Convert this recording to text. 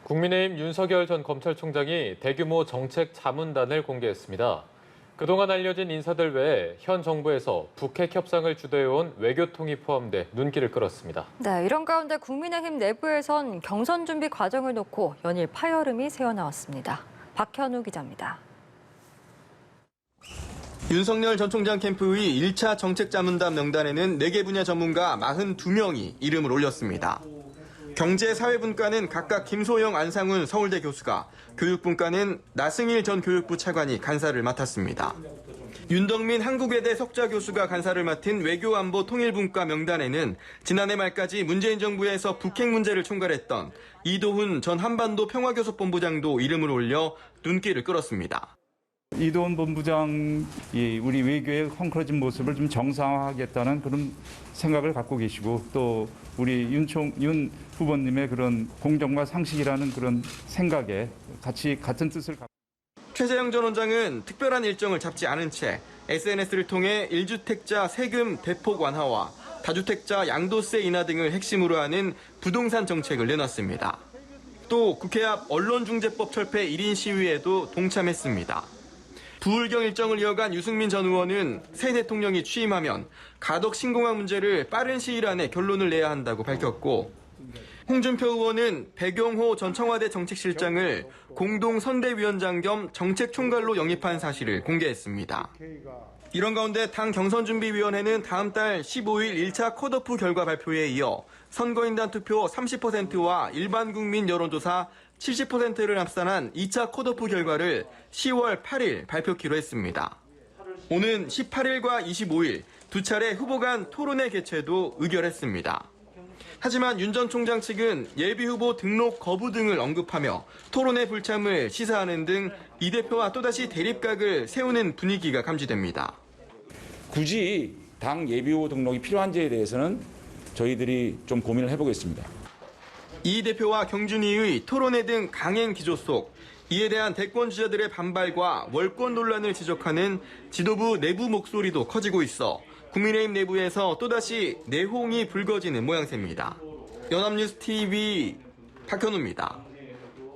국민의힘 윤석열 전 검찰총장이 대규모 정책 자문단을 공개했습니다. 그동안 알려진 인사들 외에 현 정부에서 북핵 협상을 주도해온 외교통이 포함돼 눈길을 끌었습니다. 네, 이런 가운데 국민의힘 내부에선 경선 준비 과정을 놓고 연일 파열음이 새어나왔습니다. 박현우 기자입니다. 윤석열 전 총장 캠프의 1차 정책자문단 명단에는 4개 분야 전문가 42명이 이름을 올렸습니다. 경제사회분과는 각각 김소영, 안상훈 서울대 교수가, 교육분과는 나승일 전 교육부 차관이 간사를 맡았습니다. 윤덕민 한국외대 석좌 교수가 간사를 맡은 외교안보 통일분과 명단에는 지난해 말까지 문재인 정부에서 북핵 문제를 총괄했던 이도훈 전 한반도 평화교섭본부장도 이름을 올려 눈길을 끌었습니다. 이도훈 본부장이 우리 외교의 헝클어진 모습을 좀 정상화하겠다는 그런 생각을 갖고 계시고, 또 우리 윤 후보님의 그런 공정과 상식이라는 그런 생각에 같은 뜻을 갖고. 최재형 전 원장은 특별한 일정을 잡지 않은 채 SNS를 통해 1주택자 세금 대폭 완화와 다주택자 양도세 인하 등을 핵심으로 하는 부동산 정책을 내놨습니다. 또 국회 앞 언론중재법 철폐 1인 시위에도 동참했습니다. 부울경 일정을 이어간 유승민 전 의원은 새 대통령이 취임하면 가덕 신공항 문제를 빠른 시일 안에 결론을 내야 한다고 밝혔고, 홍준표 의원은 백용호 전 청와대 정책실장을 공동선대위원장 겸 정책총괄로 영입한 사실을 공개했습니다. 이런 가운데 당 경선준비위원회는 다음 달 15일 1차 컷오프 결과 발표에 이어 선거인단 투표 30%와 일반 국민 여론조사 70%를 합산한 2차 컷오프 결과를 10월 8일 발표키로 했습니다. 오는 18일과 25일 두 차례 후보 간 토론회 개최도 의결했습니다. 하지만 윤 전 총장 측은 예비후보 등록 거부 등을 언급하며 토론회 불참을 시사하는 등 이 대표와 또다시 대립각을 세우는 분위기가 감지됩니다. 굳이 당 예비후보 등록이 필요한지에 대해서는 저희들이 좀 고민을 해보겠습니다. 이 대표와 경준이의 토론회 등 강행 기조 속 이에 대한 대권 주자들의 반발과 월권 논란을 지적하는 지도부 내부 목소리도 커지고 있어 국민의힘 내부에서 또다시 내홍이 불거지는 모양새입니다. 연합뉴스 TV 박현우입니다.